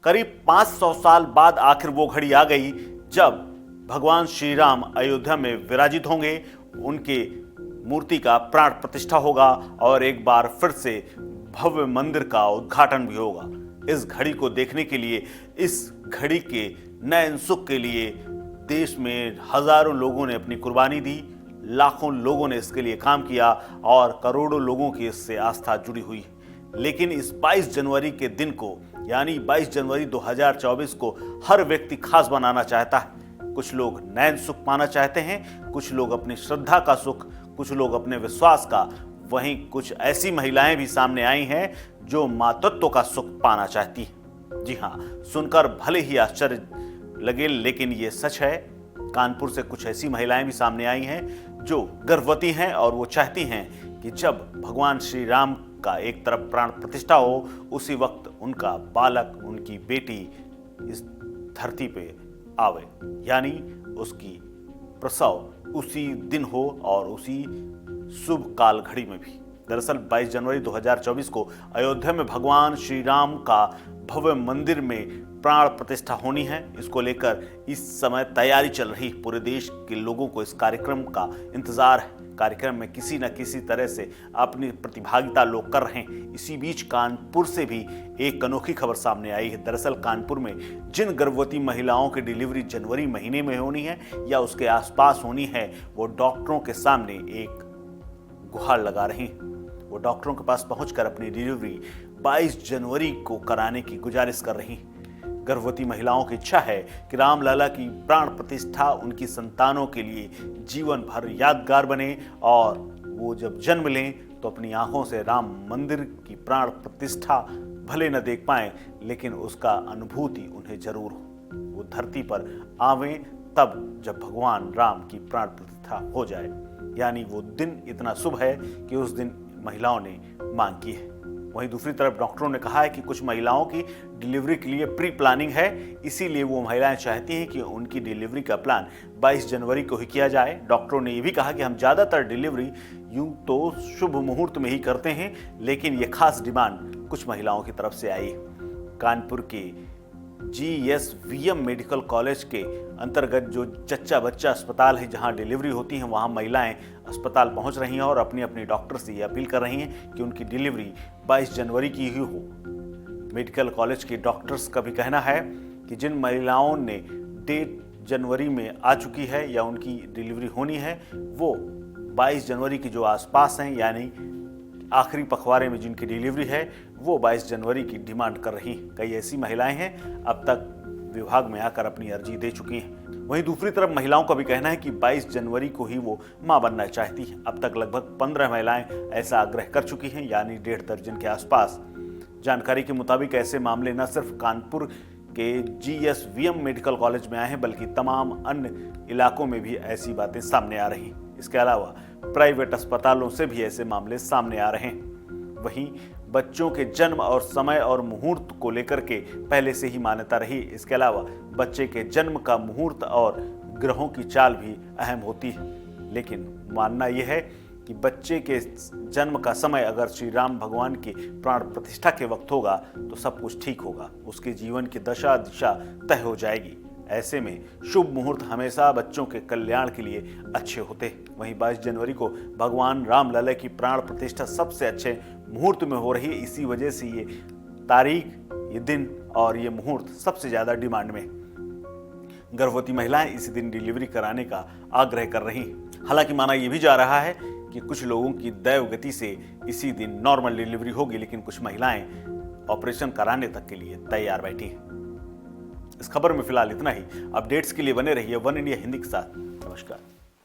करीब 500 साल बाद आखिर वो घड़ी आ गई जब भगवान श्री राम अयोध्या में विराजित होंगे, उनके मूर्ति का प्राण प्रतिष्ठा होगा और एक बार फिर से भव्य मंदिर का उद्घाटन भी होगा। इस घड़ी को देखने के लिए, इस घड़ी के नयन सुख के लिए देश में हजारों लोगों ने अपनी कुर्बानी दी, लाखों लोगों ने इसके लिए काम किया और करोड़ों लोगों की इससे आस्था जुड़ी हुई है। लेकिन इस 22 जनवरी के दिन को, यानी 22 जनवरी 2024 को हर व्यक्ति खास बनाना चाहता है। कुछ लोग नयन सुख पाना चाहते हैं, कुछ लोग अपनी श्रद्धा का सुख, कुछ लोग अपने विश्वास का, वहीं कुछ ऐसी महिलाएं भी सामने आई हैं जो मातृत्व का सुख पाना चाहती हैं। जी हाँ, सुनकर भले ही आश्चर्य लगे, लेकिन ये सच है। कानपुर से कुछ ऐसी महिलाएं भी सामने आई हैं जो गर्भवती हैं और वो चाहती हैं कि जब भगवान श्री राम का एक तरफ प्राण प्रतिष्ठा हो, उसी वक्त उनका बालक, उनकी बेटी इस धरती पे आवे, यानी उसकी प्रसव उसी दिन हो और उसी शुभ काल घड़ी में भी। दरअसल 22 जनवरी 2024 को अयोध्या में भगवान श्री राम का भव्य मंदिर में प्राण प्रतिष्ठा होनी है। इसको लेकर इस समय तैयारी चल रही। पूरे देश के लोगों को इस कार्यक्रम का इंतजार है। कार्यक्रम में किसी न किसी तरह से अपनी प्रतिभागिता लोग कर रहे हैं। इसी बीच कानपुर से भी एक अनोखी खबर सामने आई है। दरअसल कानपुर में जिन गर्भवती महिलाओं की डिलीवरी जनवरी महीने में होनी है या उसके आसपास होनी है, वो डॉक्टरों के सामने एक गुहार लगा रही हैं। वो डॉक्टरों के पास पहुंचकर अपनी डिलीवरी 22 जनवरी को कराने की गुजारिश कर रही हैं। गर्भवती महिलाओं की इच्छा है कि रामलला की प्राण प्रतिष्ठा उनकी संतानों के लिए जीवन भर यादगार बने और वो जब जन्म लें तो अपनी आंखों से राम मंदिर की प्राण प्रतिष्ठा भले न देख पाएं, लेकिन उसका अनुभूति उन्हें जरूर हो। वो धरती पर आवें तब जब भगवान राम की प्राण प्रतिष्ठा हो जाए। यानी वो दिन इतना शुभ है कि उस दिन महिलाओं ने मांग की है। वहीं दूसरी तरफ डॉक्टरों ने कहा है कि कुछ महिलाओं की डिलीवरी के लिए प्री प्लानिंग है, इसीलिए वो महिलाएं चाहती हैं कि उनकी डिलीवरी का प्लान 22 जनवरी को ही किया जाए। डॉक्टरों ने ये भी कहा कि हम ज़्यादातर डिलीवरी यूं तो शुभ मुहूर्त में ही करते हैं, लेकिन ये खास डिमांड कुछ महिलाओं की तरफ से आई है। कानपुर के GSVM मेडिकल कॉलेज के अंतर्गत जो जच्चा बच्चा अस्पताल है, जहां डिलीवरी होती है, वहां महिलाएं अस्पताल पहुंच रही हैं और अपनी अपनी डॉक्टर से ये अपील कर रही हैं कि उनकी डिलीवरी 22 जनवरी की ही हो। मेडिकल कॉलेज के डॉक्टर्स का भी कहना है कि जिन महिलाओं ने डेट जनवरी में आ चुकी है या उनकी डिलीवरी होनी है, वो 22 जनवरी की जो आसपास हैं, यानी आखिरी पखवाड़े में जिनकी डिलीवरी है, वो 22 जनवरी की डिमांड कर रही हैं। कई ऐसी महिलाएं हैं अब तक विभाग में आकर अपनी अर्जी दे चुकी हैं। वहीं दूसरी तरफ महिलाओं का भी कहना है कि 22 जनवरी को ही वो मां बनना चाहती हैं। अब तक लगभग 15 महिलाएं ऐसा आग्रह कर चुकी हैं, यानी 1.5 दर्जन के आसपास। जानकारी के मुताबिक ऐसे मामले न सिर्फ कानपुर के GSVM मेडिकल कॉलेज में आए हैं, बल्कि तमाम अन्य इलाकों में भी ऐसी बातें सामने आ रही हैं। इसके अलावा प्राइवेट अस्पतालों से भी ऐसे मामले सामने आ रहे हैं। वहीं बच्चों के जन्म और समय और मुहूर्त को लेकर के पहले से ही मान्यता रही। इसके अलावा बच्चे के जन्म का मुहूर्त और ग्रहों की चाल भी अहम होती है, लेकिन मानना यह है कि बच्चे के जन्म का समय अगर श्री राम भगवान की प्राण प्रतिष्ठा के वक्त होगा तो सब कुछ ठीक होगा, उसके जीवन की दशा दिशा तय हो जाएगी। ऐसे में शुभ मुहूर्त हमेशा बच्चों के कल्याण के लिए अच्छे होते हैं। वहीं 22 जनवरी को भगवान रामलला की प्राण प्रतिष्ठा सबसे अच्छे मुहूर्त में हो रही है। इसी वजह से ये तारीख, ये दिन और ये मुहूर्त सबसे ज़्यादा डिमांड में। गर्भवती महिलाएं इसी दिन डिलीवरी कराने का आग्रह कर रही हैं। हालांकि माना यह भी जा रहा है कि कुछ लोगों की दैव गति से इसी दिन नॉर्मल डिलीवरी होगी, लेकिन कुछ महिलाएं ऑपरेशन कराने तक के लिए तैयार बैठी हैं। इस खबर में फिलहाल इतना ही। अपडेट्स के लिए बने रहिए वन इंडिया हिंदी के साथ। नमस्कार।